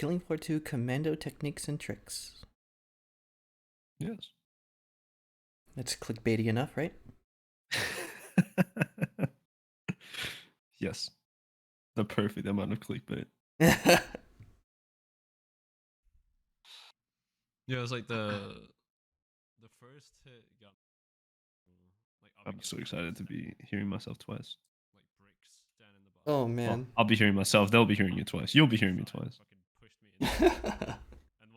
Killing Floor 2 Commando Techniques and Tricks. Yes. That's clickbaity enough, right? Yes. The perfect amount of clickbait. Yeah, it was like the first hit got like up I'm so against excited to be hearing myself twice. like bricks down in the bottom. Oh, Well, man. I'll be hearing myself. They'll be hearing you twice. You'll be hearing me twice. Fucking pushed me into and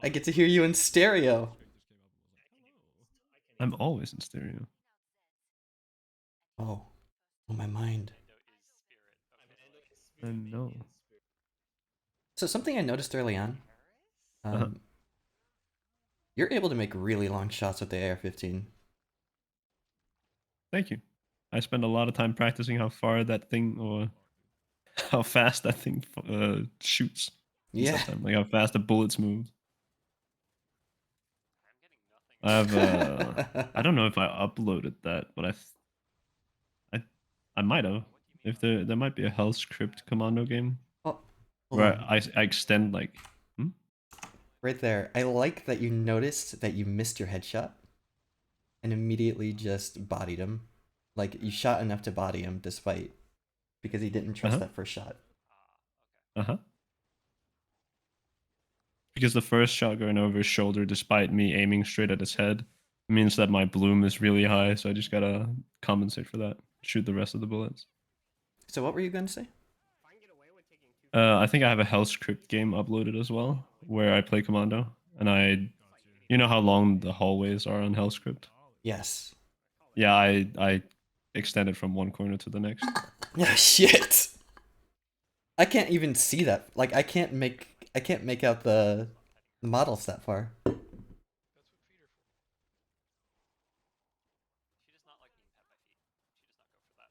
I one get to of hear you the in stereo. scripters came up and was like, "Hello." I'm always in stereo. Oh, my mind. I know. So something I noticed early on, Uh-huh. um, you're able to make really long shots with the AR-15. Thank you. I spend a lot of time practicing how far that thing or how fast that thing shoots. Yeah. Sometimes, like how fast the bullets move. I don't know if I uploaded that, but I I might have. If there might be a hell script commando game Oh, hold where on. I extend like Right there. I like that you noticed that you missed your headshot and immediately just bodied him. Like, you shot enough to body him despite, because he didn't trust uh-huh that first shot. uh-huh because the first shot going over his shoulder, despite me aiming straight at his head, means that my bloom is really high. So I just gotta compensate for that. Shoot the rest of the bullets. So what were you going to say? I think I have a hell script game uploaded as well, where I play commando, and you know how long the hallways are on hell script. Yes. Yeah, I extended from one corner to the next. Yeah, shit. I can't even see that. Like, I can't make out the models that far.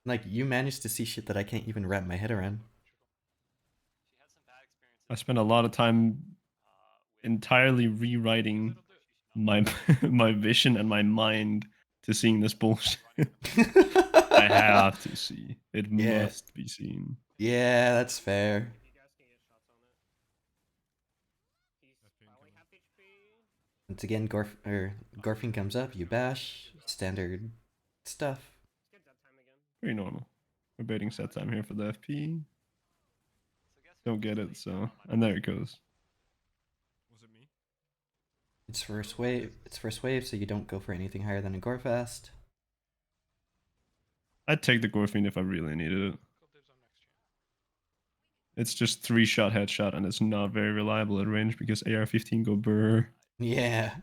Like, you managed to see shit that I can't even wrap my head around. I spent a lot of time entirely rewriting my my vision and my mind to seeing this bullshit. I have to see. It Yeah. must be seen. Yeah, that's fair. Once again, Gorfing comes up, you bash, standard stuff. Very normal. We're baiting set time here for the FP. Don't get it, so and there it goes. Was it me? It's first wave. It's first wave, so you don't go for anything higher than a Gorefast. I'd take the Gorfine if I really needed it. It's just 3-shot headshot, and it's not very reliable at range because AR-15 go burr. Yeah.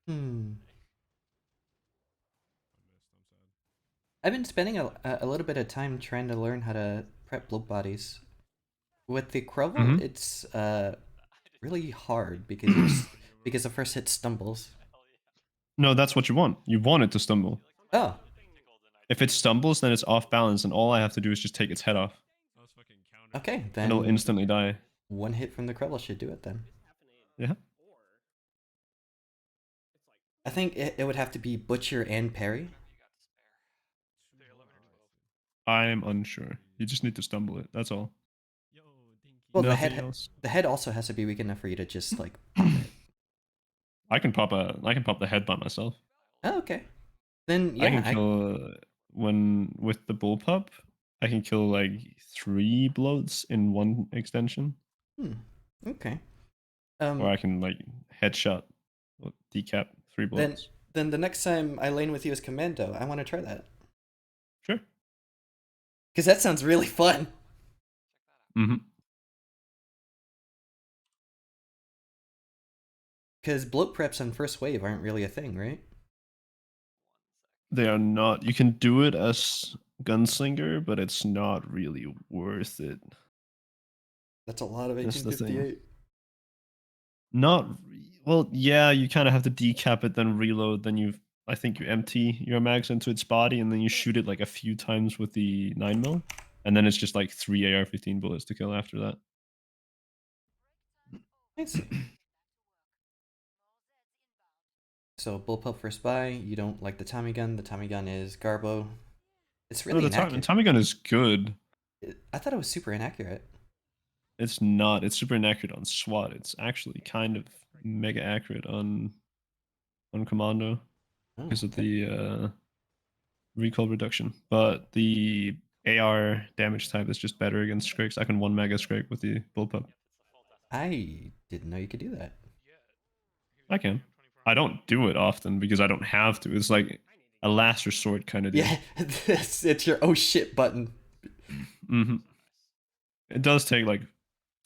Hmm. I've been spending a little bit of time trying to learn how to prep bloat bodies. With the Crovel, Mm-hmm. it's really hard because you just because the first hit stumbles. No, that's what you want. You want it to stumble. Oh, If it stumbles, then it's off balance, and all I have to do is just take its head off, okay. and it'll Then instantly die. one hit from the Crovel should do it then. Yeah. I think it would have to be Butcher and Parry. I'm unsure. You just need to stumble it. That's all. Well, Nothing else. the head also has to be weak enough for you to just like pop it. I can pop the head by myself. Oh, okay. Then I yeah, can kill when with the bullpup. I can kill like 3 bloats in one extension, okay. or I can like headshot, decap 3 Then bloats. then the next time I lane with you as Commando, I want to try that Sure. because that sounds really fun. Mm-hmm. Because bloat preps on first wave aren't really a thing, right? They are not. You can do it as gunslinger, but it's not really worth it. That's a lot of That's the thing. 1858. Not well. Yeah, you kind of have to decap it, then reload. Then I think you empty your mags into its body, and then you shoot it like a few times with the 9mm, and then it's just like 3 AR-15 bullets to kill after that. I see. So bullpup first buy. You don't like the Tommy gun. The Tommy gun is Garbo. It's No, really the inaccurate. Tommy gun is good. I thought it was super inaccurate. It's not. It's super inaccurate on SWAT. It's actually kind of mega accurate on Commando Oh, because of the recoil reduction. But the AR damage type is just better against Scrakes. I can one mega Scrake with the bullpup. I didn't know you could do that. I can. I don't do it often because I don't have to. It's like a last resort kind of deal. Yeah, it's your oh shit button. Mm-hmm. It does take like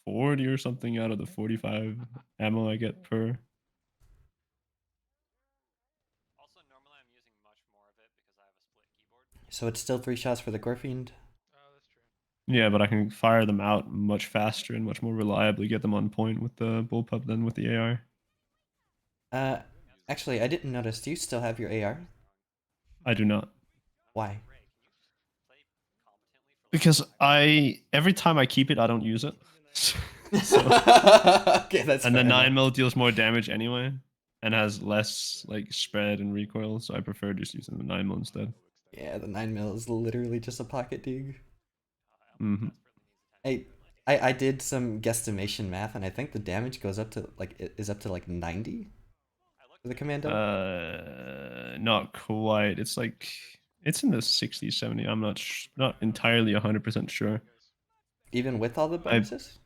40 or something out of the 45 ammo I get per. So it's still 3 shots for the Gorfiend. Yeah, but I can fire them out much faster and much more reliably, get them on point with the bullpup than with the AR. Uh, actually, I didn't notice. Do you still have your AR? I do not. Why? Because every time I keep it, I don't use it. So, Okay, that's and fair the enough. 9mm deals more damage anyway, and has less like spread and recoil. So I prefer just using the 9mm instead. Yeah, the 9mm is literally just a pocket dig. Mm-hmm. I, I did some guesstimation math, and I think the damage goes up to is up to like 90 for the Commando. Not quite. It's like it's in the 60, 70. I'm not entirely 100% sure. Even with all the bonuses?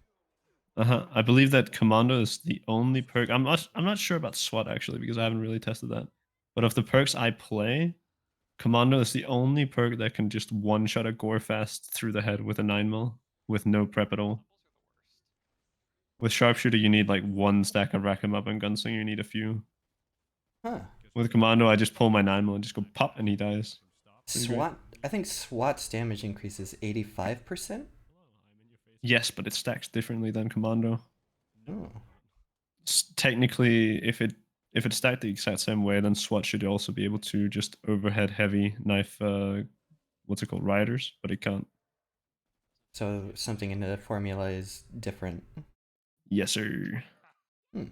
I believe that Commando is the only perk. I'm not sure about SWAT actually because I haven't really tested that. But of the perks I play, Commando is the only perk that can just one shot a gore fast through the head with a 9mm with no prep at all. With sharpshooter you need like one stack of rack 'em up, and gunslinger you need a few. Huh. With Commando I just pull my 9mm and just go pop and he dies. Pretty great. SWAT, I think SWAT's damage increase is 85%? Yes, but it stacks differently than Commando. Oh. Technically, if it's stacked the exact same way, then SWAT should also be able to just overhead heavy knife what's it called, rioters, but it can't. So something in the formula is different. Yes, sir. Hmm.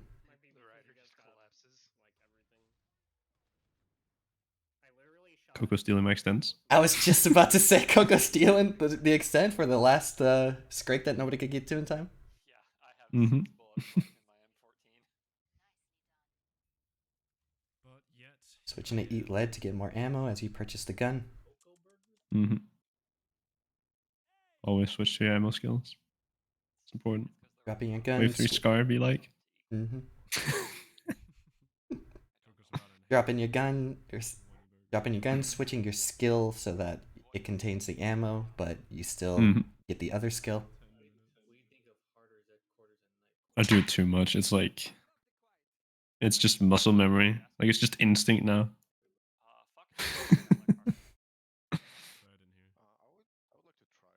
Coco stealing my extents. I was just about to say Coco stealing the extent for the last scrape that nobody could get to in time. Mm-hmm. Switching to eat lead to get more ammo as you purchase the gun. Mm-hmm. Always switch to your ammo skills. It's important. Dropping your gun. Wave 3 Scar be like. Mm-hmm. Dropping your gun. Dropping your gun, switching your skill so that it contains the ammo, but you still get the other skill. I do it too much. It's like it's just muscle memory. Like it's just instinct now.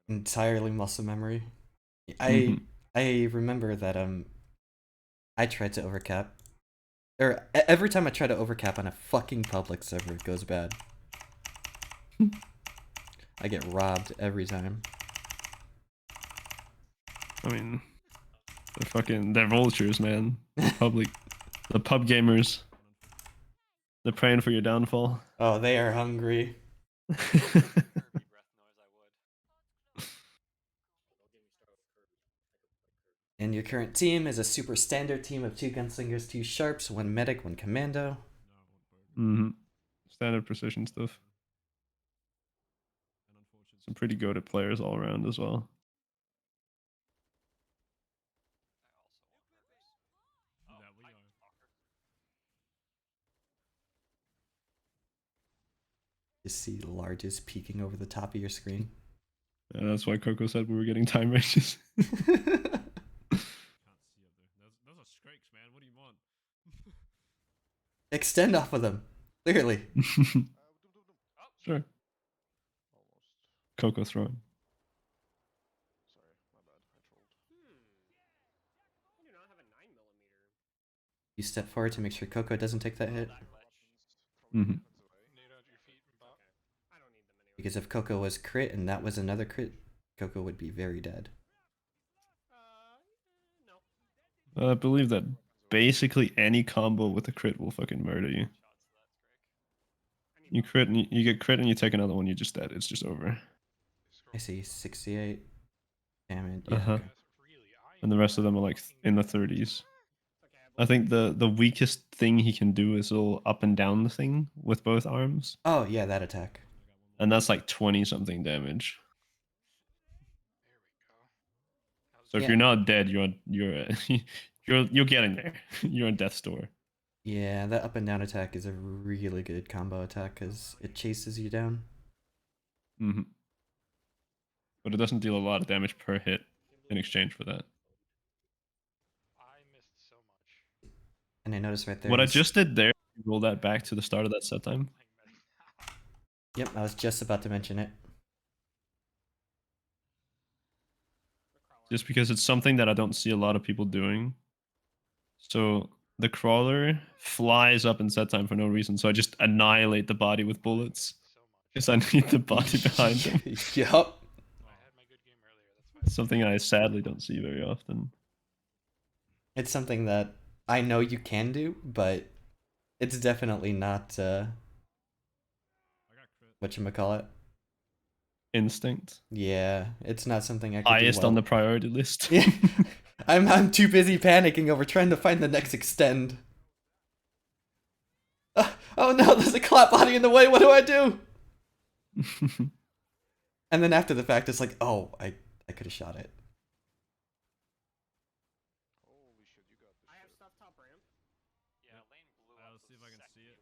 Entirely muscle memory. I remember that I tried to overcap. Or every time I try to overcap on a fucking public server, it goes bad. I get robbed every time. I mean, they're vultures, man. The pub gamers. They're praying for your downfall. Oh, they are hungry. And your current team is a super standard team of 2 gunslingers, 2 sharps, 1 medic, 1 commando. Standard precision stuff. Some pretty goated players all around as well. You see largest peeking over the top of your screen. Yeah, that's why Coco said we were getting time ranges. Extend off of them. Clearly. Sure. Coco throwing. You step forward to make sure Coco doesn't take that hit. Because if Coco was crit and that was another crit, Coco would be very dead. I believe that basically any combo with a crit will fucking murder you. You crit and you get crit and you take another one, you're just dead. It's just over. I see 68 damage. Yeah. Uh-huh. Okay. And the rest of them are like in the 30s. I think the weakest thing he can do is a little up and down the thing with both arms, Oh yeah, that attack. and that's like 20 something damage. So if Yeah. you're not dead, you're you're getting there. You're on death's door. Yeah, that up and down attack is a really good combo attack because it chases you down. Hmm. But it doesn't deal a lot of damage per hit in exchange for that. And I noticed right there. What I he's- just did there, roll that back to the start of that set time. Yep, I was just about to mention it. Just because it's something that I don't see a lot of people doing. So the crawler flies up in set time for no reason, so I just annihilate the body with bullets. Because I need the body behind him. Yup. Something I sadly don't see very often. It's something that I know you can do, but it's definitely not whatchamacallit. Instinct. Yeah, it's not something I could Highest do well. on the priority list. Yeah. I'm too busy panicking over trying to find the next extend. Oh no, there's a clap body in the way. What do I do? And then after the fact, it's like, oh, I could have shot it. I'll see if I can see it.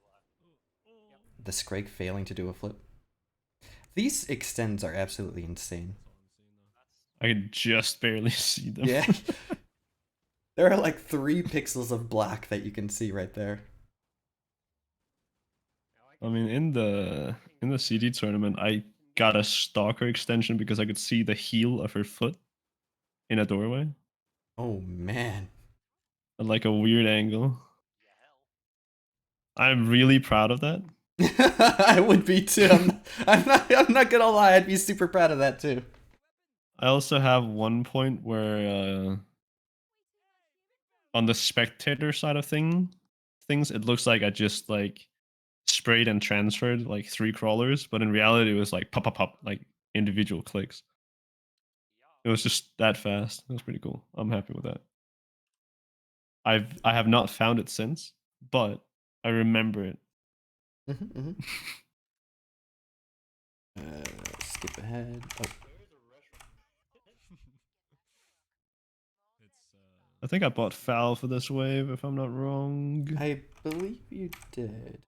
The Scrake failing to do a flip. These extends are absolutely insane. I can just barely see them. Yeah. There are like 3 pixels of black that you can see right there. I mean, in the CD tournament, I got a stalker extension because I could see the heel of her foot in a doorway Oh man. at like a weird angle. I'm really proud of that. I would be too. I'm not gonna lie, I'd be super proud of that too. I also have one point where on the spectator side of things, it looks like I just like sprayed and transferred like 3 crawlers, but in reality it was like pop pop pop, like individual clicks. It was just that fast. It was pretty cool. I'm happy with that. I have not found it since, but I remember it. Mm-hmm. Skip ahead. Oh, I think I bought foul for this wave, if I'm not wrong. I believe you did.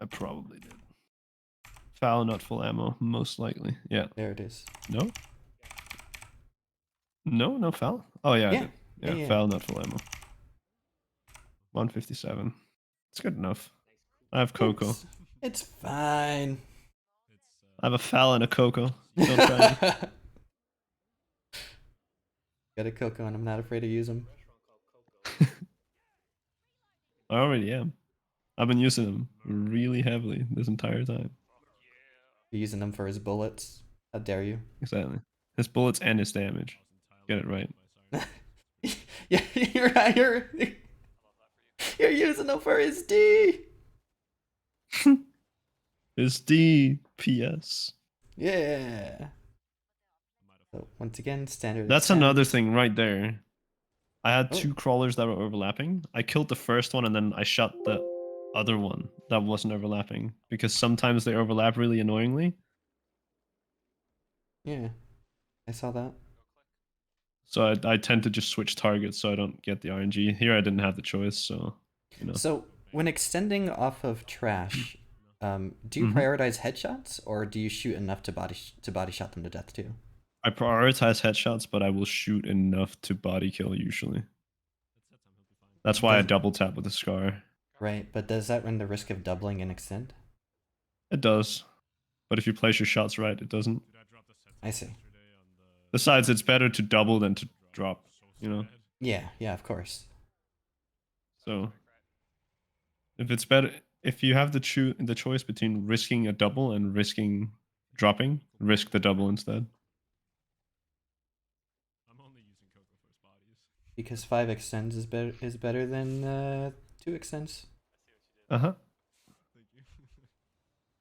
I probably did. Foul, not full ammo, most likely. Yeah. There it is. No? No, no foul? Oh, yeah, I Yeah. did. Yeah, Yeah. foul, not full ammo. 157. It's good enough. I have Coco. It's fine. I have a foul and a Coco. Don't try me. Got a Coco and I'm not afraid to use them. I already am. I've been using them really heavily this entire time. You're using them for his bullets. How dare you? Exactly. His bullets and his damage. Get it right. Yeah, you're right. You're using them for his D. His DPS. Yeah. So once again, standard. That's extend. another thing right there. I had Oh. 2 crawlers that were overlapping. I killed the first one and then I shot the other one that wasn't overlapping because sometimes they overlap really annoyingly. Yeah, I saw that. So I tend to just switch targets so I don't get the RNG. Here I didn't have the choice, so you know. So when extending off of trash, do you Mhm. prioritize headshots or do you shoot enough to body shot them to death too? I prioritize headshots, but I will shoot enough to body kill usually. That's why I Does- double tap with the scar. Right, but does that run the risk of doubling in extend? It does. But if you place your shots right, it doesn't. I see. Besides, it's better to double than to drop, you know? Yeah, of course. So if it's better, if you have the choice between risking a double and risking dropping, risk the double instead. I'm only using Coco for his bodies. Because 5 extends is better than 2 extends. Uh-huh. Thank you.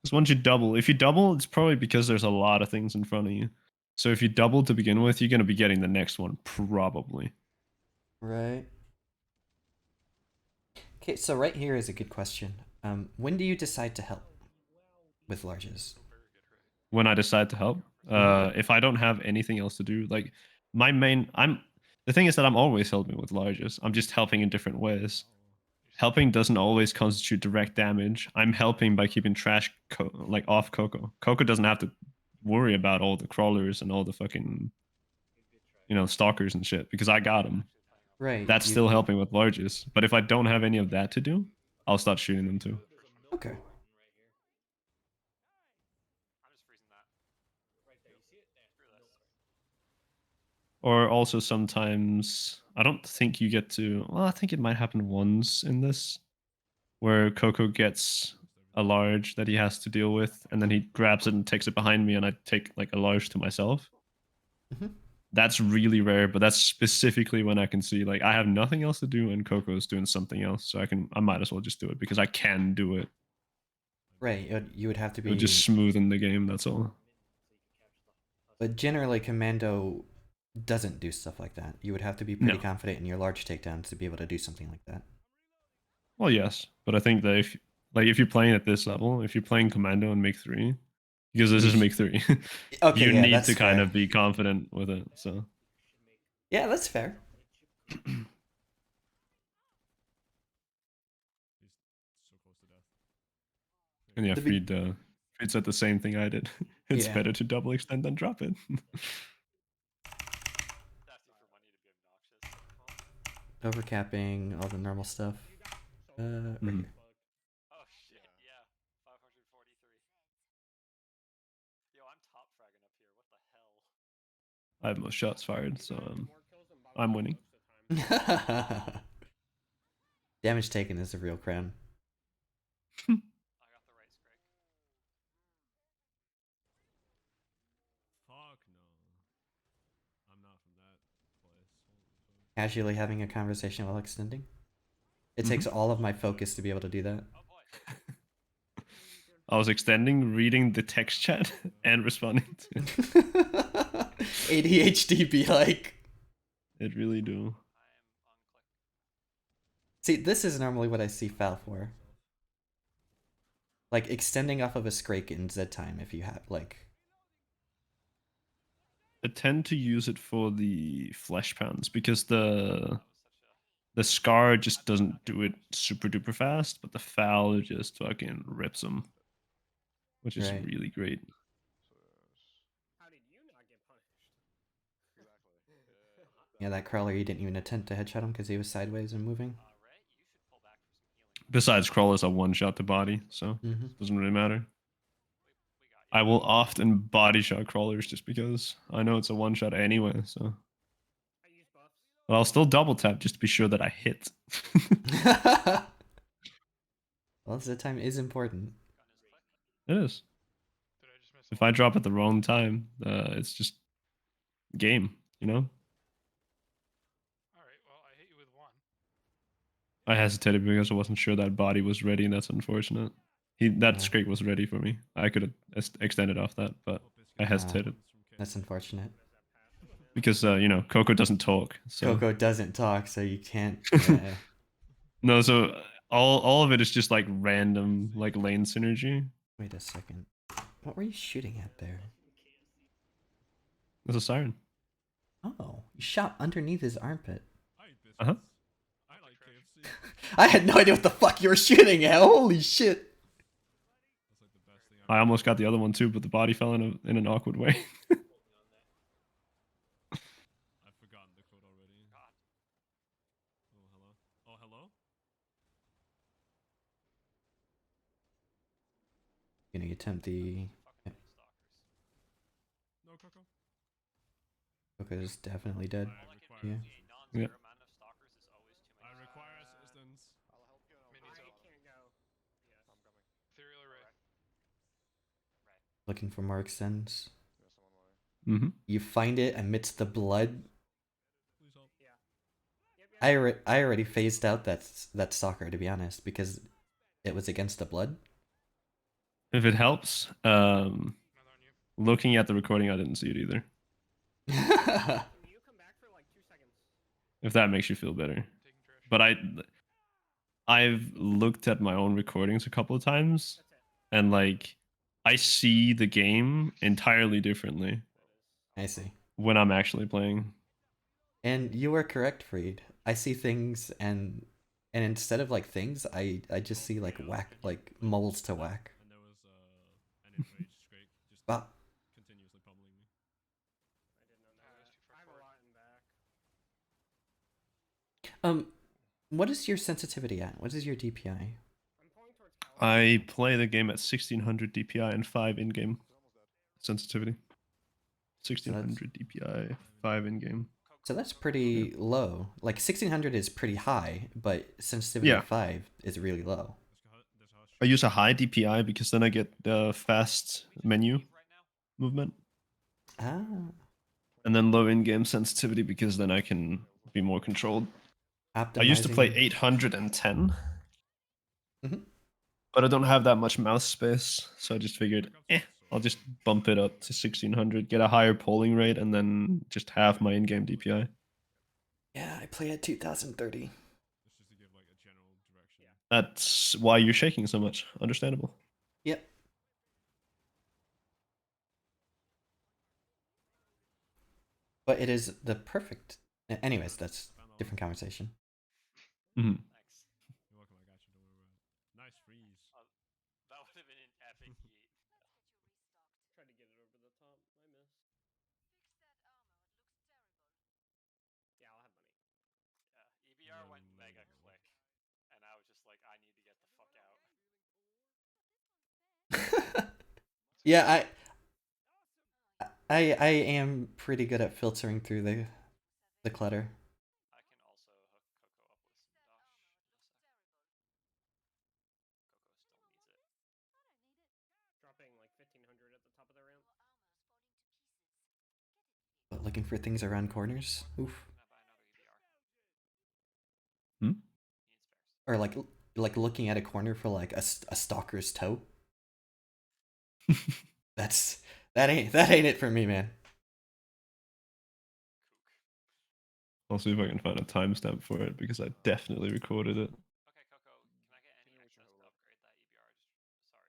Because once you double, if you double, it's probably because there's a lot of things in front of you. So if you double to begin with, you're gonna be getting the next one probably. Right. Okay, so right here is a good question. When do you decide to help with larges? When I decide to help, Mhm. if I don't have anything else to do, like my main, the thing is that I'm always helping with larges. I'm just helping in different ways. Helping doesn't always constitute direct damage. I'm helping by keeping trash like off Coco. Coco doesn't have to worry about all the crawlers and all the fucking stalkers and shit because I got them. Right. That's still helping with larges. But if I don't have any of that to do, I'll start shooting them too. Okay. Or also sometimes I don't think you get to. Well, I think it might happen once in this where Coco gets a large that he has to deal with, and then he grabs it and takes it behind me, and I take like a large to myself. Mhm. That's really rare, but that's specifically when I can see like I have nothing else to do and Coco is doing something else, so I might as well just do it because I can do it. Right. You would have to It would just be, smoothen the game. That's all. but generally, Commando doesn't do stuff like that. You would have to be pretty No. confident in your large takedowns to be able to do something like that. Well, yes, but I think that if you're playing at this level, if you're playing Commando and Make 3, because this You is sh- Make 3, okay, you yeah, need that's to kind fair. of be confident with it. So Yeah, that's fair. He's so close to death. and yeah, The big, Freed said the same thing I did. It's yeah, better to double extend than drop it. overcapping, all the normal stuff. Right Mhm. here. I have most shots fired, so I'm winning. Damage taken is the real crown. Fuck no. I'm not from that place. Holy fuck. Casually having a conversation while extending. It takes Mhm. all of my focus to be able to do that. I was extending, reading the text chat, and responding to it. ADHD be like. It really do. See, this is normally what I see foul for. Like extending off of a scrake in Z time if you have like. I tend to use it for the flesh pounds because the scar just doesn't do it super duper fast, but the foul just fucking rips them, which is Right. really great. Yeah, that crawler you didn't even attempt to headshot him because he was sideways and moving. Besides, crawlers are one shot to body, so Mm-hmm. it doesn't really matter. I will often body shot crawlers just because I know it's a one shot anyway, so. But I'll still double tap just to be sure that I hit. Well, Z time is important. It is. If I drop at the wrong time, it's just game, you know? I hesitated because I wasn't sure that body was ready, and that's unfortunate. That Yeah. scrape was ready for me. I could have extended off that, but I hesitated That's unfortunate. because Coco doesn't talk. So Coco doesn't talk, so you can't. Yeah. no, so all of it is just like random like lane synergy. Wait a second. What were you shooting at there? There's a siren. Oh, you shot underneath his armpit. I eat biscuits. Uh-huh. I like KFC. I had no idea what the fuck you were shooting at. Holy shit. That's like the best thing I almost got the other one too, but the body fell in an awkward way. I've forgotten the code already. Oh, hello. Oh, hello? Gonna attempt the. No, Coco. Coco's definitely dead. I require Yeah. Yeah. I require assistance. Looking for more extends. Mm-hmm. You find it amidst the blood. Please help. I already phased out that stalker, to be honest, because it was against the blood. If it helps, looking at the recording, I didn't see it either. If that makes you feel better, but I've looked at my own recordings a couple of times, and like I see the game entirely differently I see. when I'm actually playing. And you are correct, Freed. I see things and instead of like things, I just see like whack like moles to whack. And there was an enraged Scrake just Wow. continuously pummeling me. What is your sensitivity at? What is your DPI? I play the game at 1600 DPI and 5 in-game sensitivity. So that's 1600 DPI, 5 in-game. so that's pretty low. Like 1600 is pretty high, but sensitivity Yeah, of 5 is really low. I use a high DPI because then I get the fast menu movement, Ah, and then low in-game sensitivity because then I can be more controlled. I used to play optimizing. 810, Mhm. but I don't have that much mouse space, so I just figured, I'll just bump it up to 1600, get a higher polling rate, and then just half my in-game DPI. Yeah, I play at 2030. It's just to give like a general direction. That's why you're shaking so much. Understandable. Yep. But it is the perfect. Anyways, that's different conversation. Mhm. You're welcome, I got you, don't worry about it. Nice freeze. That would have been an epic yeet. Tried to get it over the top. I missed. Yeah, I'll have money. Yeah, EBR went mega click, and I was just like, I need to get the fuck out. Yeah, I am pretty good at filtering through the clutter. I can also hook Coco up with some dash. Coco still needs it. Dropping like 1500 at the top of the ramp. But looking for things around corners. Oof. Can I buy another EBR? Hmm? Need spares. Or like looking at a corner for like a stalker's toe. That's that ain't it for me, man. I'll see if I can find a timestamp for it because I definitely recorded it. Okay, Coco, can I get any access to upgrade that EBR? Sorry.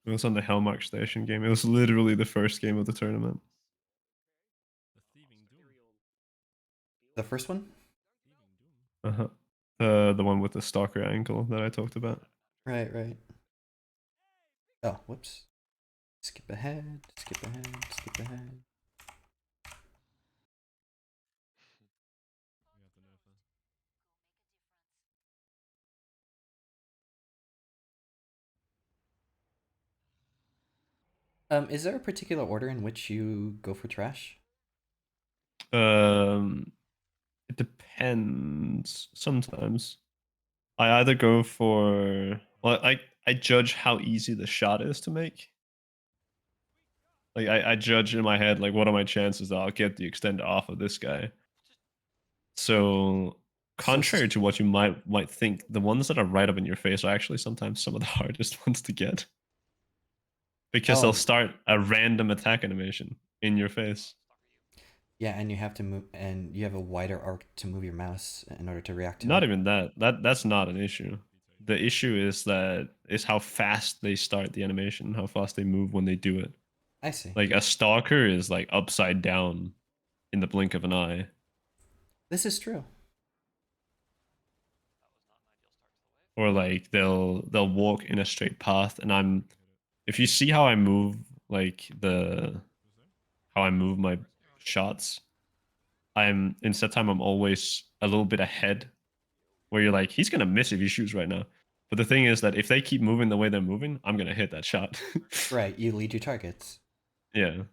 It was on the Hellmark Station game. It was literally the first game of the tournament. The Thieving Doom. The first one? Thieving Doom. Uh-huh. The one with the stalker angle that I talked about. Right, right. Oh, whoops. Skip ahead, skip ahead, skip ahead. We have to nerf that. Is there a particular order in which you go for trash? Um, it depends. Sometimes I either go for I judge how easy the shot is to make. Like I judge in my head like what are my chances that I'll get the extend off of this guy. So So contrary to what you might think, the ones that are right up in your face are actually sometimes some of the hardest ones to get because they'll oh, start a random attack animation in your face. yeah, and you have to move, and you have a wider arc to move your mouse in order to react to Not it. even that. That's not an issue. The issue is how fast they start the animation, how fast they move when they do it. I see. Like a stalker is like upside down in the blink of an eye. This is true. Or like they'll walk in a straight path and I'm if you see how I move like the how I move my shots, I'm instead time I'm always a little bit ahead where you're like, he's gonna miss if he shoots right now. But the thing is that if they keep moving the way they're moving, I'm gonna hit that shot. Right, you lead your targets. Yeah.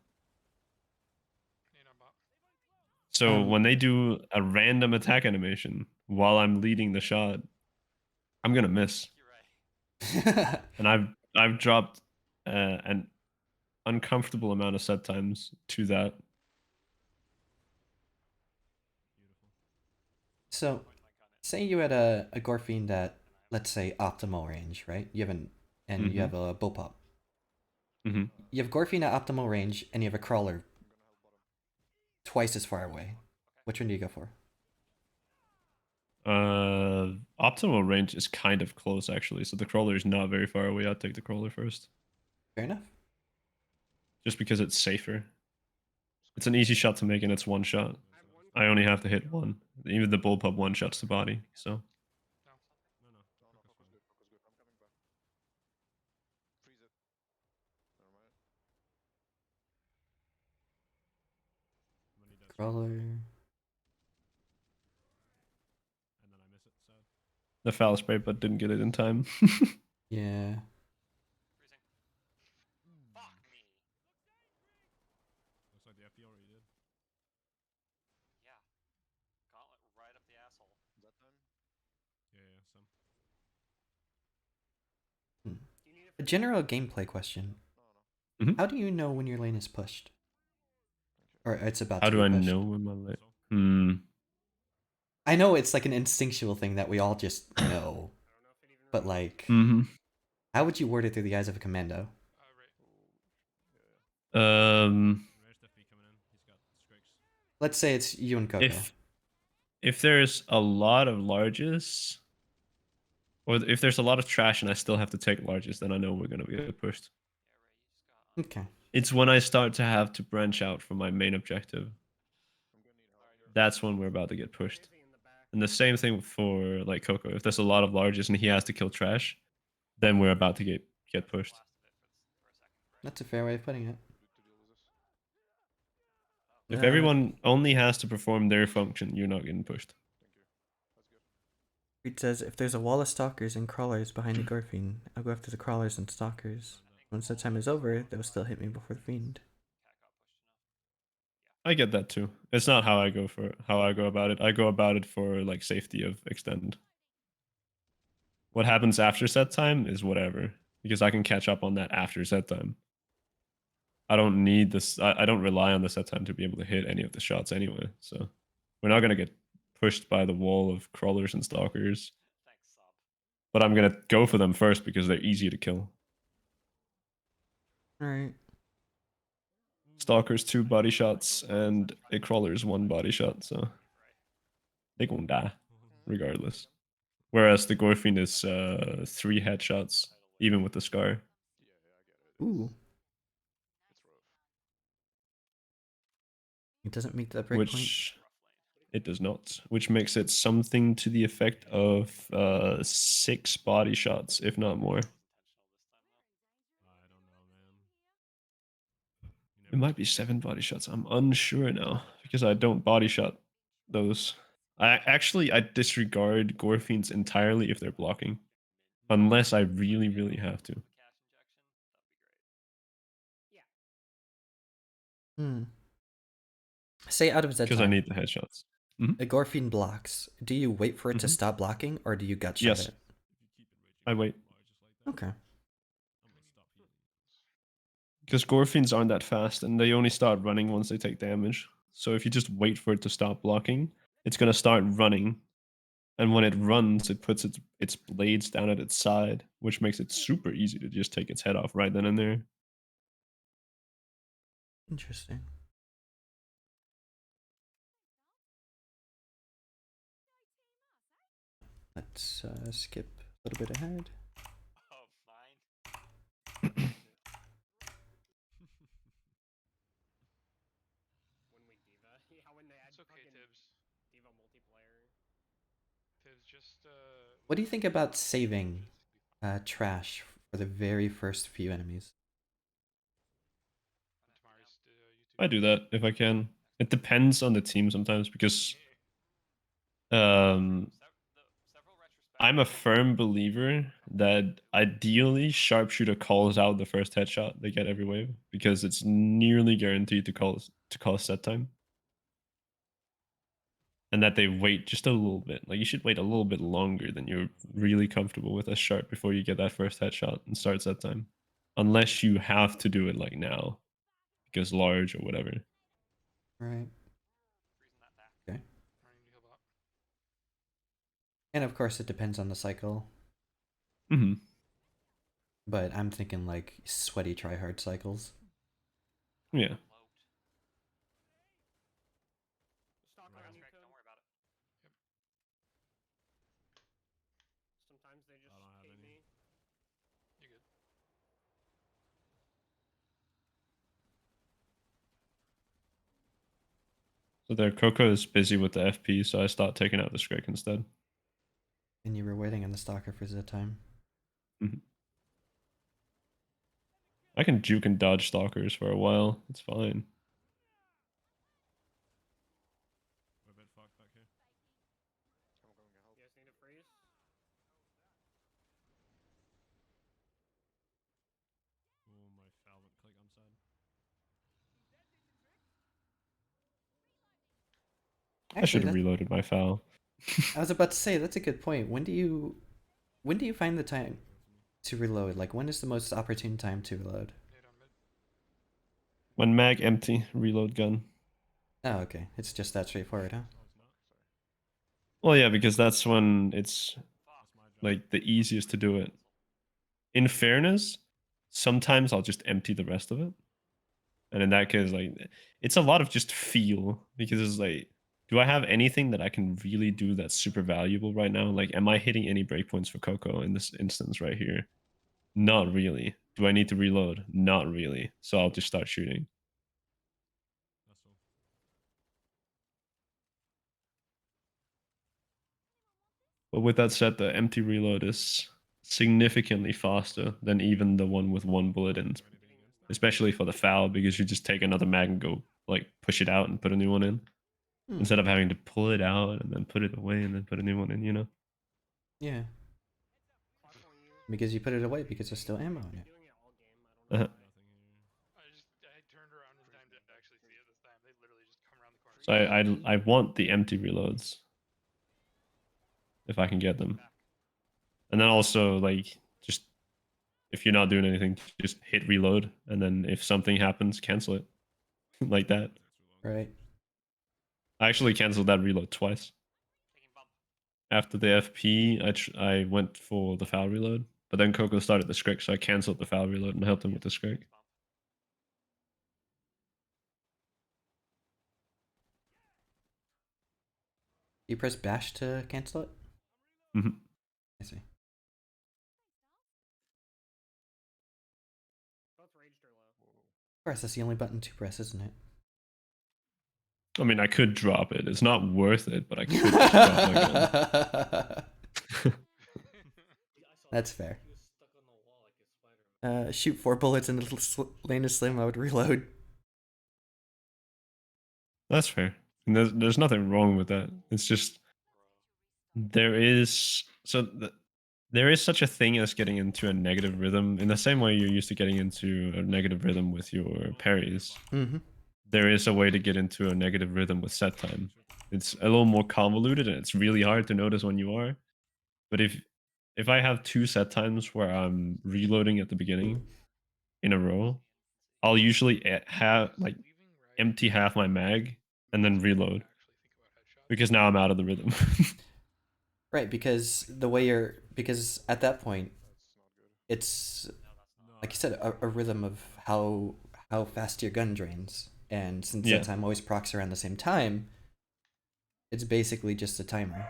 So when they do a random attack animation while I'm leading the shot, I'm gonna miss. You're right. And I've dropped an uncomfortable amount of set times to that. Beautiful. So, say you had a Gorfiend at, let's say, optimal range, right? You have and you have a bullpup. Mm-hmm. You have Gorfine at optimal range, and you have a crawler twice as far away. Which one do you go for? Optimal range is kind of close actually, so the crawler is not very far away. I'd take the crawler first, Fair enough. just because it's safer. It's an easy shot to make, and it's one shot. I only have to hit one. Even the bullpup one shots the body. So No, no. Focus fine. I'm gonna need that Crawler. and then I miss it. Sad. the foul spray, but didn't get it in time. Yeah. Freezing. Fuck me. Looks like the FP already did. Yeah. Gauntlet right up the asshole. Yeah, some. A general gameplay question. Mhm. How do you know when your lane is pushed? Or it's about How to do be I pushed? know when my leg? So, I know it's like an instinctual thing that we all just know. But like, Mm-hmm. how would you word it through the eyes of a commando? Where's the FP coming in? He's got Strix. Let's say it's you and Coco. If there's a lot of larges, or if there's a lot of trash and I still have to take larges, then I know we're gonna get pushed. Okay. It's when I start to have to branch out from my main objective. That's when we're about to get pushed. And the same thing for like Coco. If there's a lot of larges and he has to kill trash, then we're about to get pushed. That's a fair way of putting it. If everyone only has to perform their function, you're not getting pushed. It says, if there's a wall of stalkers and crawlers behind the Gorfine, I'll go after the crawlers and stalkers. Once that time is over, they'll still hit me before the fiend. I get that too. It's not how I go about it. I go about it for like safety of extend. What happens after set time is whatever, because I can catch up on that after set time. I don't need this. I don't rely on the set time to be able to hit any of the shots anyway. So we're not gonna get pushed by the wall of crawlers and stalkers. Thanks, sub. But I'm gonna go for them first because they're easy to kill. Alright. Stalkers 2 body shots and a crawler's 1 body shot, so they gonna die regardless. Whereas the Gorfine is 3 headshots, even with the scar. Ooh. It doesn't make that breakpoint. Which it does not. Which makes it something to the effect of 6 body shots, if not more. I don't know, man. It might be 7 body shots. I'm unsure now because I don't body shot those. I disregard Gorfines entirely if they're blocking, unless I really, really have to. Hmm. Say out of Z Because I time, need the headshots. a Gorfine blocks. Do you wait for it to Mhm. stop blocking, or do you gut shot Yes. it? I wait. Okay. Because Gorfines aren't that fast, and they only start running once they take damage. So if you just wait for it to stop blocking, it's gonna start running, and when it runs, it puts its blades down at its side, which makes it super easy to just take its head off right then and there. Interesting. Let's skip a little bit ahead. Oh, mine. When we Diva. Yeah, when they add It's okay, fucking Tibbs. Diva multiplayer. Tibbs, just What do you think about saving trash for the very first few enemies? Tamari's YouTube. I do that if I can. It depends on the team sometimes because I'm a firm believer that ideally sharpshooter calls out the first headshot they get every wave because it's nearly guaranteed to cause set time. And that they wait just a little bit. Like you should wait a little bit longer than you're really comfortable with as sharp before you get that first headshot and start set time. Unless you have to do it like now. Because large or whatever. Right. Okay. Running to heal bot. And of course, it depends on the cycle. Mm-hmm. but I'm thinking like sweaty tryhard cycles. Yeah. Stalker on you, Don't worry about it. Sometimes they just I don't have hate any. me. You good? So their Coco is busy with the FP, so I start taking out the Skrik instead. And you were waiting on the stalker for Z time. I can juke and dodge stalkers for a while. It's fine. We're a bit fucked back here. I'm going to help. You guys need a freeze? Oh, my foul went click. I'm sad. I should have Actually, reloaded my foul. I was about to say that's a good point. When do you find the time Go to me. to reload? Like when is the most opportune time to reload? Nade on mid. When mag empty, reload gun. Oh, okay. It's just that straightforward, huh? Oh, it's not. Sorry. Well, yeah, because that's when it's That's my job. like the easiest to do it. In fairness, sometimes I'll just empty the rest of it. And in that case, like it's a lot of just feel because it's like, do I have anything that I can really do that's super valuable right now? Like, am I hitting any breakpoints for Coco in this instance right here? Not really. Do I need to reload? Not really. So I'll just start shooting. That's all. But with that said, the empty reload is significantly faster than even the one with one bullet in, Is there anything against that? especially for the foul because you just take another mag and go like push it out and put a new one in Hmm. instead of having to pull it out and then put it away and then put a new one in, you know? Yeah, Clutch on you. because you put it away because there's still ammo in Been it. doing it all game. I don't know. Nothing here. I turned around in time to actually see it this time. They literally just come around the corner. So I want the empty reloads if I can get them. Back. And then also like just if you're not doing anything, just hit reload and then if something happens, cancel it. Like that. Takes too long. Right. I actually canceled that reload twice. Taking bump. After the FP, I went for the foul reload, but then Coco started the Skrik, so I canceled the foul reload and helped him with the Skrik. Bump. You press bash to cancel it? Mm-hmm. I see. Both raged or low. Of course, that's the only button to press, isn't it? I mean, I could drop it. It's not worth it, but I could just drop my gun. That's fair. Shoot 4 bullets in a little lane of slim, I would reload. That's fair. And there's nothing wrong with that. It's just there is there is such a thing as getting into a negative rhythm in the same way you're used to getting into a negative rhythm with your parries. Mm-hmm. There is a way to get into a negative rhythm with set time. It's a little more convoluted and it's really hard to notice when you are. But if I have 2 set times where I'm reloading at the beginning in a row, I'll usually have like Leaving right. empty half my mag and then reload Actually think about headshots. because now I'm out of the rhythm. Right, because the way because at that point, it's No, like you said, a rhythm of how fast your gun drains, and since Yeah. that time always procs around the same time, it's basically just a timer.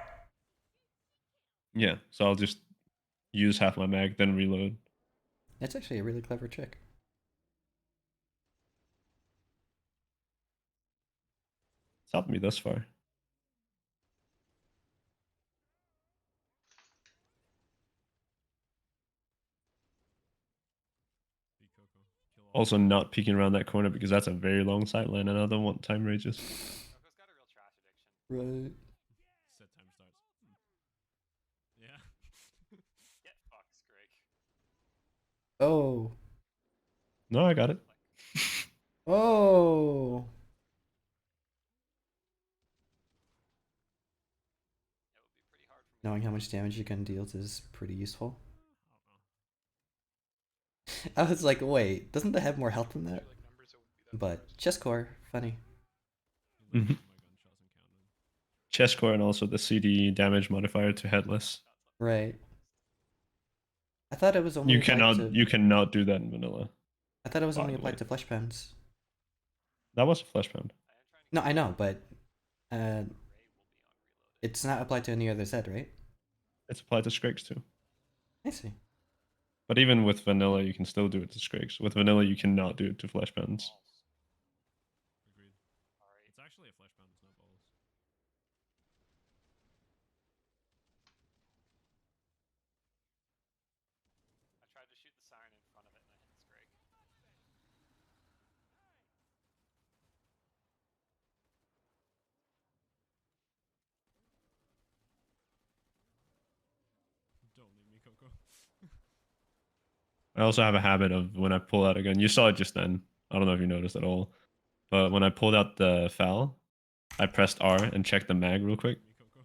Yeah, so I'll just use half my mag, then reload. That's actually a really clever trick. It's helped me thus far. Beat Coco. Kill all. Also, not peeking around that corner because that's a very long sight line, and I don't want time rages. Coco's got a real trash addiction. Right. Set time starts. Yeah. Get fucked, Skrik. Oh. No, I got it. Oh. It would be pretty hard for me. Knowing how much damage your gun deals is pretty useful. Oh, I was like, wait, doesn't it have more health than that? Like numbers, it wouldn't be that But chest core, funny. he Mhm. literally my gunshots and counted. Chest core and also the CD damage modifier to headless. Right. I thought it was only You applied to. cannot do that in vanilla. I thought it was by only the applied way. to flesh pounds. That was a flesh pound. No, I know, but it's not applied to any other Z, right? It's applied to Scrakes too. I see. But even with vanilla, you can still do it to Scrakes. With vanilla, you cannot do it to flesh pounds. Agreed. It's actually a flesh pound, it's not balls. I tried to shoot the siren in front of it and I hit the Scrake. Don't leave me, Coco. I also have a habit of when I pull out a gun. You saw it just then. I don't know if you noticed at all. But when I pulled out the foul, I pressed R and checked the mag real quick. Me, Coco.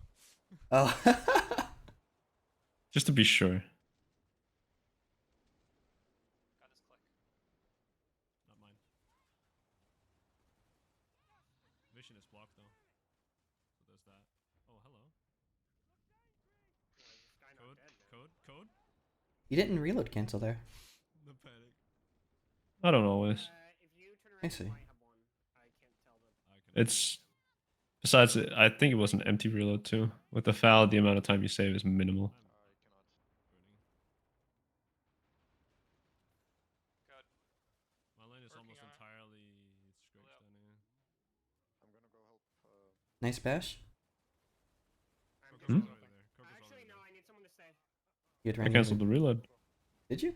Oh. Just to be sure. Got his click. Not mine. Vision is blocked though. So there's that. Oh, hello. Why is this guy not Code, dead, man? code. You didn't reload cancel there. The panic. I don't always. If you turn I around, see. you might have one. I can't tell the. I can. It's besides, I think it was an empty reload too. With the foul, the amount of time you save is minimal. Burning. Good. My lane is Working almost on it. entirely scraped down here. Nice bash. I'm Coco's just Hmm? already there. Coco's Actually, already no. there. I need someone to stay. You had I ran canceled the over. reload. Did you?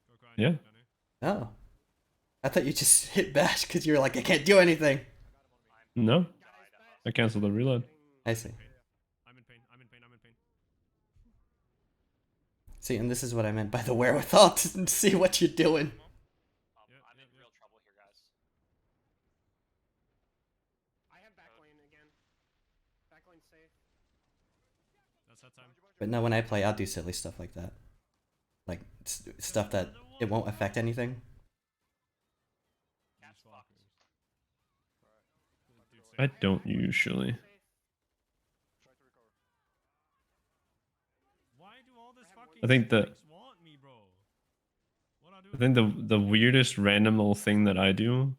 Coco, I Yeah. need you down here. Oh. I thought you just hit bash because you were like, I can't do anything. No, Guys, that- I canceled the reload. I see. I'm in pain. I'm in pain. I'm in pain. See, and this is what I meant by the wherewithal to see what you're doing. Yep, I'm in yep, real trouble here, guys. I have backlane again. Backlane safe. That's that time. But no, when I play, I'll do silly stuff like that. Like, stuff that it won't affect anything. Cat's These fucked. fuckers. Dude, I same. don't usually. Why do all this fucking I think the- Scrakes want me, bro? What I do? I think the weirdest random little thing that I do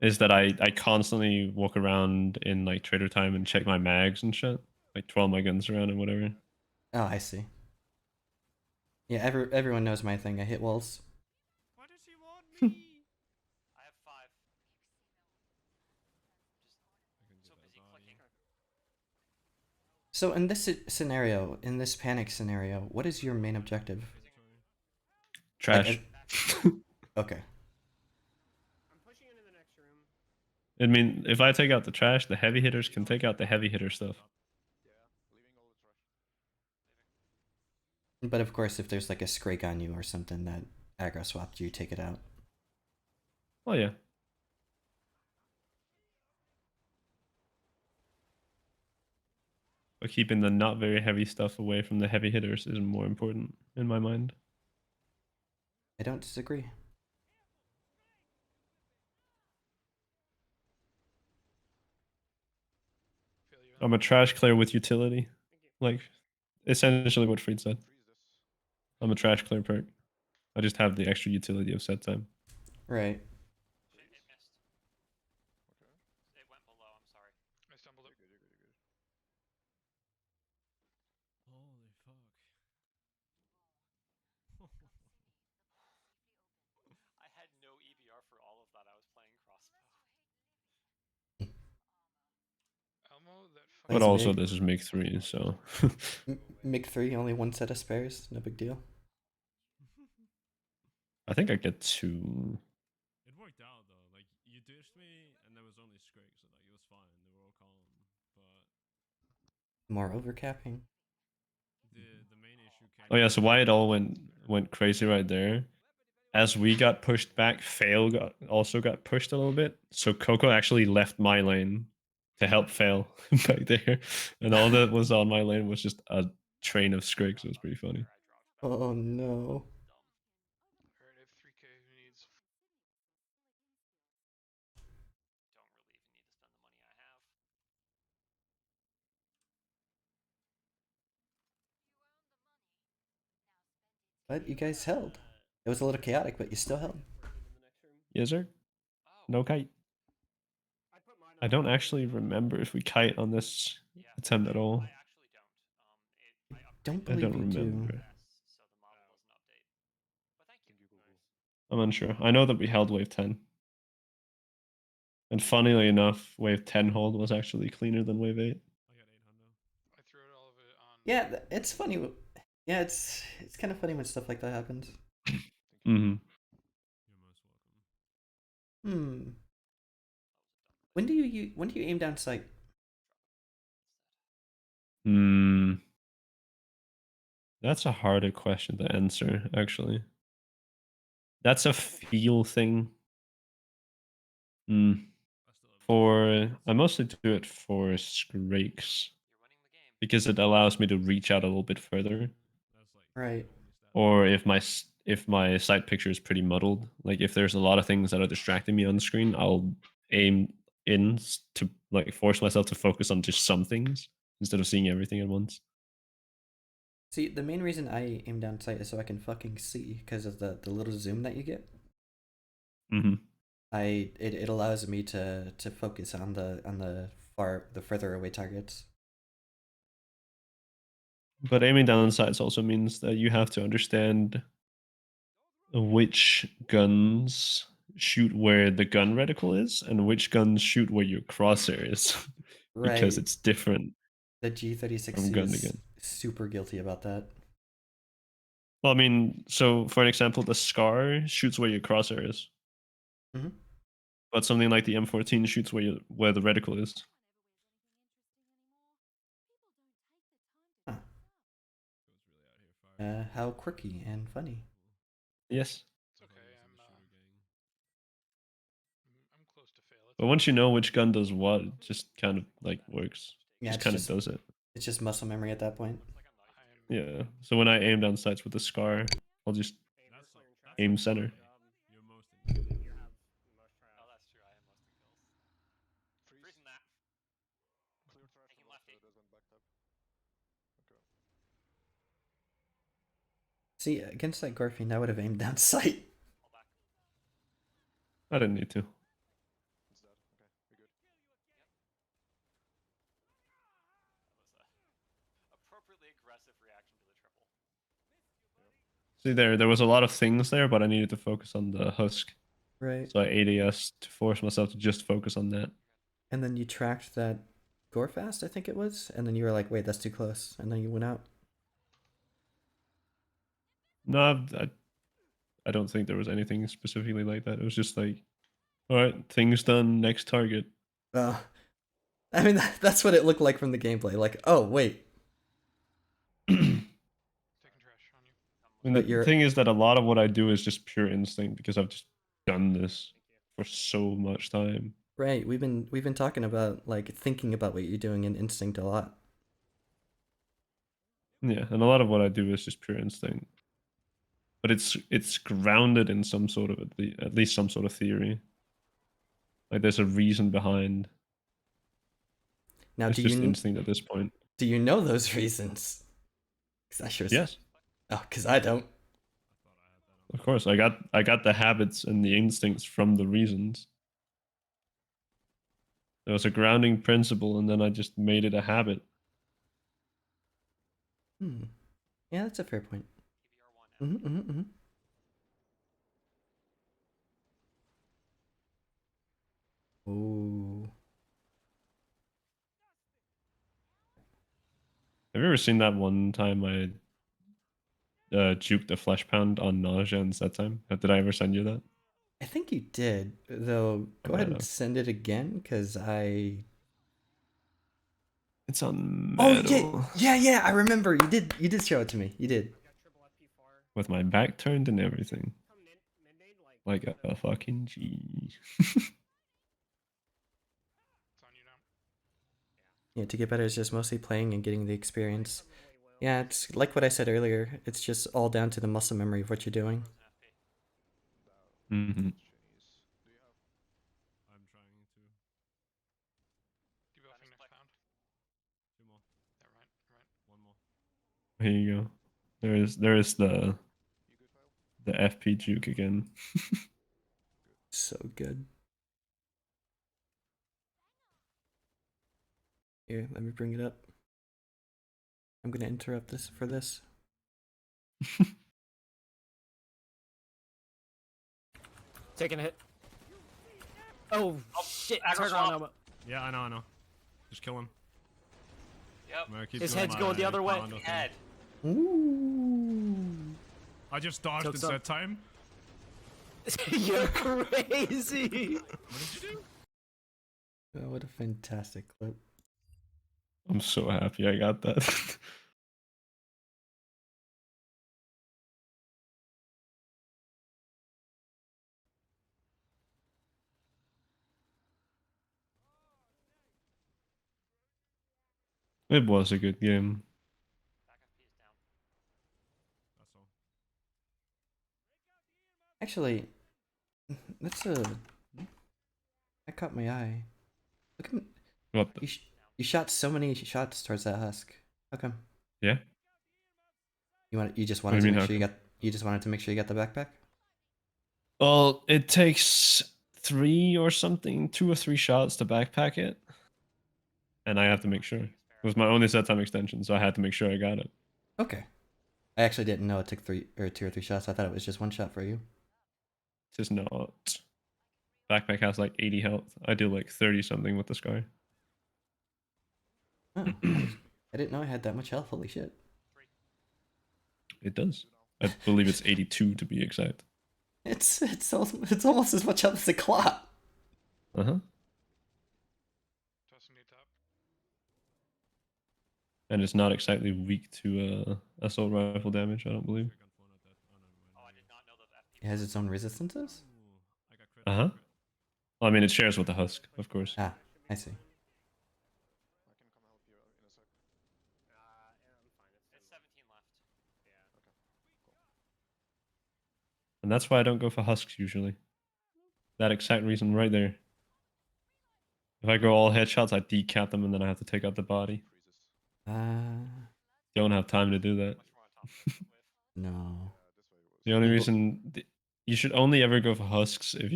is that I constantly walk around in like trader time and check my mags and shit. Like twirl my guns around and whatever. Oh, I see. Yeah, everyone knows my thing. I hit walls. Why does he want me? I have 5. I can So get that busy body. clicking. So in this scenario, in this panic scenario, what is your main objective? Trash. Okay. I'm pushing into the next room. I mean, if I take out the trash, the heavy hitters can take out the heavy hitter stuff. But of course, if there's like a Scrake on you or something that aggro swapped you, take it out. Oh yeah. But keeping the not very heavy stuff away from the heavy hitters is more important in my mind. I don't disagree. Feel you. I'm a trash clear with utility. Thank you. Like essentially what Freed said. I'm a trash clear perk. I just have the extra utility of set time. Right. Shit, it missed. It went below, I'm sorry. I stumbled it. Holy fuck. I had no EBR for all of that. I was playing crossbow. Elmo, that Thanks, But fucking. also Mig. this is MiG 3, so MiG 3, only one set of spares. No big deal. I think I get 2. It worked out though. Like you dished me, and there was only Scrakes, so like it was fine. They were all calm. But More overcapping. the main issue came. Oh yeah, so why it all went crazy right there. As we got pushed back, Fail also got pushed a little bit. So Coco actually left my lane to help Fail back there. And all that was on my lane was just a train of Scrakes. It was pretty funny. Oh no. Alright, I have 3k. Who needs? Don't really even need to spend the money I have. But you guys held. It was a little chaotic, but you still held. Yes, sir. Oh. No kite. I put mine I on don't the actually remember if we kite on this Yeah, attempt at all. I actually don't. I Don't upgraded I believe don't you do. remember. so the model doesn't update. But thank you. I'm unsure. I know that we held wave 10. And funnily enough, wave 10 hold was actually cleaner than wave 8. I got 8 hundo. I threw it all of it on. Yeah, it's funny. Yeah, it's kind of funny when stuff like that happens. Mm-hmm. You're most welcome. Hmm. When do you aim down sight? Hmm. That's a harder question to answer, actually. That's a feel thing. Hmm. I still have I mostly do it for Scrakes You're winning the game. because it allows me to reach out a little bit further. that's like Right. the only stat. Or if my sight picture is pretty muddled, like if there's a lot of things that are distracting me on the screen, I'll aim in to like force myself to focus on just some things instead of seeing everything at once. See, the main reason I aim down sight is so I can fucking see because of the little zoom that you get. Mm-hmm. It allows me to focus on the further away targets. But aiming down the sights also means that you have to understand which guns shoot where the gun reticle is and which guns shoot where your crosshair is because Right. it's different The G36 from gun to is gun. super guilty about that. Well, I mean, so for an example, the Scar shoots where your crosshair is, Mhm. but something like the M14 shoots where the reticle is. Huh. Goes really out here firing. How quirky and funny. Yes. It's I thought okay. he was in the shooter gang. I'm close to fail. It's But once you know which gun does what, it just kind of like works. Yeah, Just kind of does it. it's just muscle memory at that point. I'm Yeah. So when I aim down sights with the Scar, I'll just That's like aim center. You're most in kills. You have the most trials. Oh, that's true. I am most in kills. Freezing that. Taking lefty. See, against that Gorfiend, I would have aimed down sight. Hold back. I didn't need to. That was a appropriately aggressive reaction to the triple. See there was a lot of things there, but I needed to focus on the husk. Right. So I ADS to force myself to just focus on that. And then you tracked that Gorefast, I think it was, and then you were like, wait, that's too close, and then you went out. No, I don't think there was anything specifically like that. It was just like, all right, things done, next target. I mean, that's what it looked like from the gameplay. Like, oh, wait. taking trash on you. And But the you're thing is that a lot of what I do is just pure instinct because I've just done this for so much time. right. We've been talking about like thinking about what you're doing in instinct a lot. Yeah, and a lot of what I do is just pure instinct. But it's grounded in some sort of at least some sort of theory. Like there's a reason behind. Now, It's just instinct at this point. do you know those reasons? Because I sure. Yes, Oh, because I don't. I thought I had that on. of course. I got the habits and the instincts from the reasons. There was a grounding principle, and then I just made it a habit. Hmm. Yeah, that's a fair point. PBR1 Mm-hmm, mm-hmm, mm-hmm. Ooh. Have you ever seen that one time I juked a flesh pound on nausea and that time? Did I ever send you that? I think you did, though. I Go might ahead and have. send it again, because I. It's on Oh metal. yeah. I remember. You did show it to me. You did. Got triple FP4. With my back turned and everything. Come mid-nade, Like a fucking G. It's on you now. Yeah, to get better is just mostly playing and getting the experience. Yeah, it's like what I said earlier. It's just all down to the muscle memory of what you're doing. Mm-hmm. I'm trying to. Debuffing next pound. 2 more. Never mind. 1 more. Here you go. There is the The FP juke again. So good. Here, let me bring it up. I'm gonna interrupt this for this. Taking a hit. Oh, shit. aggro Turn swap. around, Elmo. Yeah, I know. Just kill him. Yep. I'm gonna keep His doing head's my going the other way. Commando thing. Head. Ooh. I just dodged Took in some. set time. You're crazy. What did you do? Oh, what a fantastic clip. I'm so happy I got that. It was a good game. Back FP is down. That's all. Actually, that's that caught my eye. Look at What? The, you shot so many shots towards that husk. How come? yeah. You just What wanted do to you mean, make how sure you come? got just wanted to make sure you got the backpack? Well, it takes 3 or something, 2 or 3 shots to backpack it, and I have to make sure. It was my only set time extension, so I had to make sure I got it. Okay. I actually didn't know it took 2 or 3 shots. I thought it was just one shot for you. It is not. Backpack has like 80 health. I did like 30 something with the scar. Oh, nice. I didn't know I had that much health. Holy shit. It does. I believe it's 82 to be exact. It's almost as much health as a clot. Uh huh. Tossing you top. And it's not exactly weak to assault rifle damage. I don't believe. Second phone at that. Oh, never mind. Oh, I did not know that FP. It has its own resistances? Ooh, I got crit. Uh huh. Well, I mean, it shares with the husk, of course. Ah, I see. I can come help you in a sec. Yeah, I'm fine. It's 17 left. Yeah. And that's why I don't go for husks usually. That exact reason right there. If I go all headshots, I decap them and then I have to take out the body. Uh, Don't have time to do that. Much more on top of it with. no. This way it was. The only Well, reason you should only ever go for husks if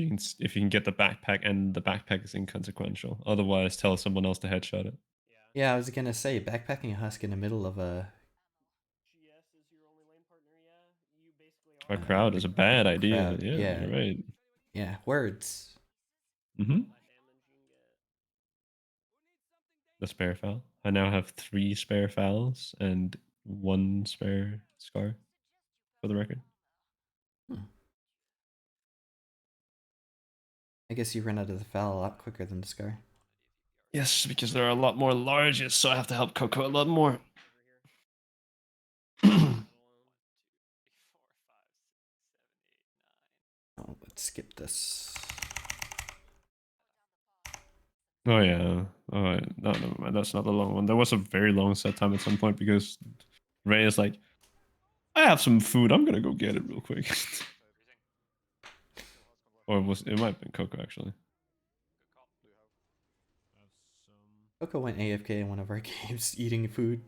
you can get the backpack and the backpack is inconsequential. Otherwise, tell someone else to headshot it. Yeah. Yeah, I was gonna say backpacking a husk in the middle of a GS is your only lane partner, yeah? You basically A are. crowd is a bad idea. crowd, Yeah, yeah. you're right. Yeah, words. Mm-hmm. Let damage you can get. The spare foul. I now have 3 spare fouls and 1 spare scar. For the record. Hmm. I guess you run out of the foul a lot quicker than the scar. Yes, because there are a lot more larges, so I have to help Coco a lot more. Over here. Oh, let's skip this. Oh yeah. Oh no, never mind. That's not the long one. There was a very long set time at some point because Ray is like, I have some food. I'm gonna go get it real quick. Or it might have been Coco actually. Have some. Coco went AFK in one of our games eating food.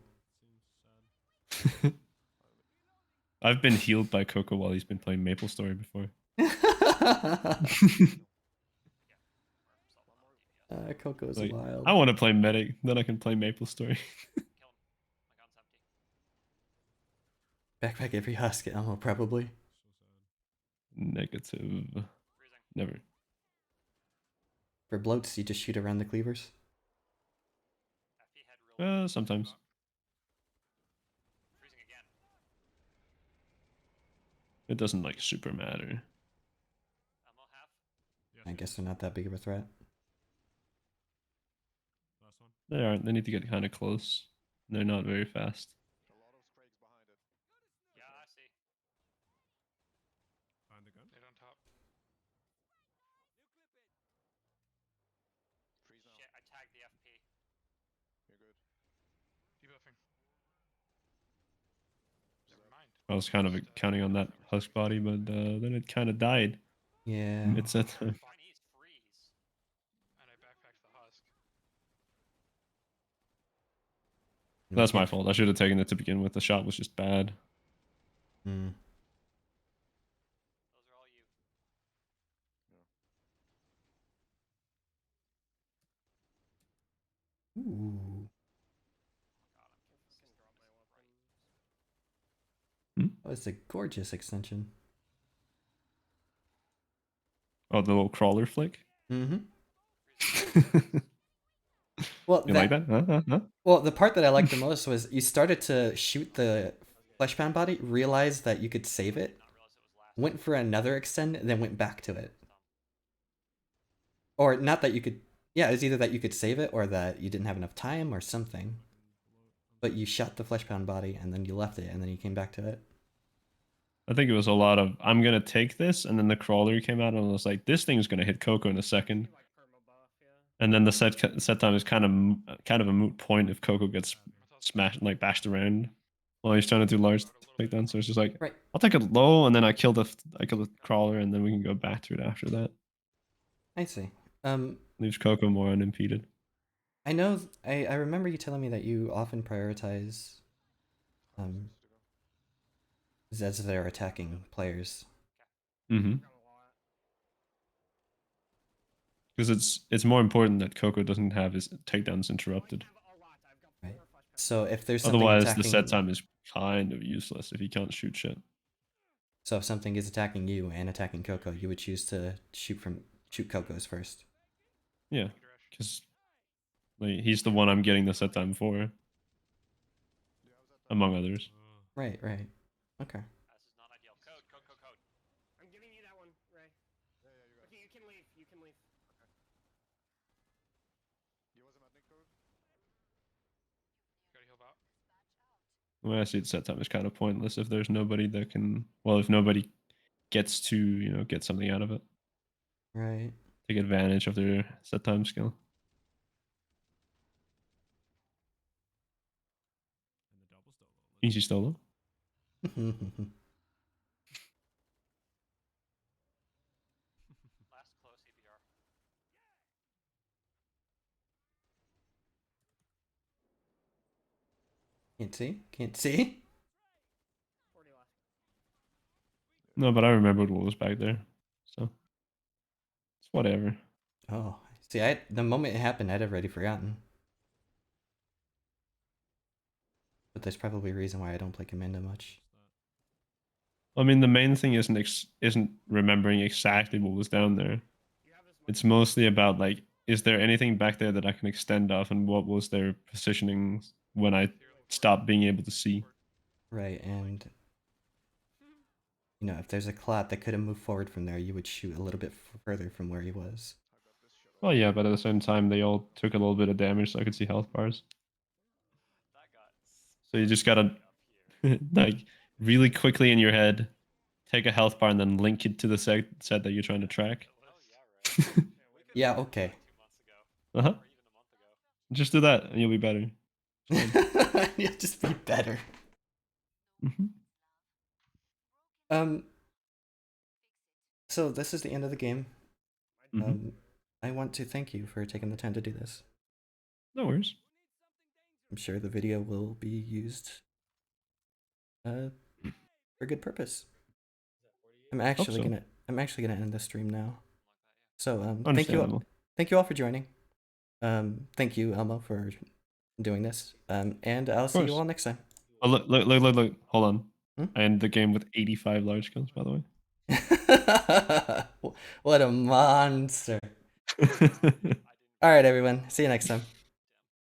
Seems sad. I've been healed by Coco while he's been playing Maple Story before. Coco's Like, wild. I want to play Medic, then I can play Maple Story. Kill him. My gun's empty. Backpack every husk at Elmo, probably. So sad. Negative. Freezing. Never. For bloats, you just shoot around the cleavers. FP head real low. Sometimes. Freezing again. It doesn't like super matter. Elmo half. Yes, I yes. guess they're not that big of a threat. Last one. They aren't. They need to get kind of close. They're not very fast. A lot of scrakes behind it. Yeah, I see. Find the gun. Hit on top. Freeze now. Shit, I tagged the FP. You're good. Debuffing. Never mind. I was kind of counting on that husk body, but then it kind of died. Yeah. It's at time. Chinese freeze. And I backpacked the husk. That's my fault. I should have taken it to begin with. The shot was just bad. Hmm. Ooh. Oh, it's a gorgeous extension. Oh, the little crawler flick. Mm-hmm. You Well, like that? Huh? Well, the part that I liked the most was you started to shoot the fleshbound body, realized that you could save it, went for another extend, then went back to it. Or not that you could, yeah, it was either that you could save it or that you didn't have enough time or something. But you shot the fleshbound body and then you left it and then you came back to it. I think it was a lot of I'm gonna take this, and then the crawler came out and I was like, this thing's gonna hit Coco in a second. And then the set time is kind of a moot point if Coco gets smashed, like bashed around while he's trying to do large takedown. So it's just like, Right. I'll take it low, and then I kill the crawler, and then we can go back to it after that. I see. Leaves Coco more unimpeded. I know, I remember you telling me that you often prioritize Zeds that are attacking players. Mm-hmm. Because it's more important that Coco doesn't have his takedowns interrupted. Right. So if there's something Otherwise, attacking... the set time is kind of useless if he can't shoot shit. So if something is attacking you and attacking Coco, you would choose to shoot Coco's first. Yeah, because like, he's the one I'm getting the set time for, among others. Right, right. Okay. This is not ideal. Code. I'm giving you that one, Ray. Yeah, you got Okay, you can leave. You can leave. You was about Nick code? Gotta heal out. Well, I see the set time is kind of pointless if there's nobody that can. Well, if nobody gets to get something out of it, Right. take advantage of their set time skill. And the double solo. Easy solo. Last close EBR. Can't see? Can't see? 40 left. No, but I remembered what was back there, so it's whatever. Oh, see, the moment it happened, I'd already forgotten. But there's probably a reason why I don't play Commando much. I mean, the main thing isn't remembering exactly what was down there. You have as much. It's mostly about like, is there anything back there that I can extend off, and what was their positioning when I stopped being able to see. Right, and if there's a clot that could have moved forward from there, you would shoot a little bit further from where he was. Well, yeah, but at the same time, they all took a little bit of damage, so I could see health bars. That got So you just gotta up here. like really quickly in your head, take a health bar and then link it to the set that you're trying to track. Oh yeah, right. Yeah, okay. 2 months ago. Uh-huh. Or even a month ago. Just do that, and you'll be better. You'll just be better. So this is the end of the game. I want to thank you for taking the time to do this. No worries. I'm sure the video will be used for a good purpose. I'm actually so. gonna end the stream now. So thank Understandable. you all for joining. Thank you, Elmo, for doing this. And I'll see you course. all next time. Oh, look. Hold on. Hmm? I end the game with 85 large kills, by the way. What a monster. All right, everyone. See you next time.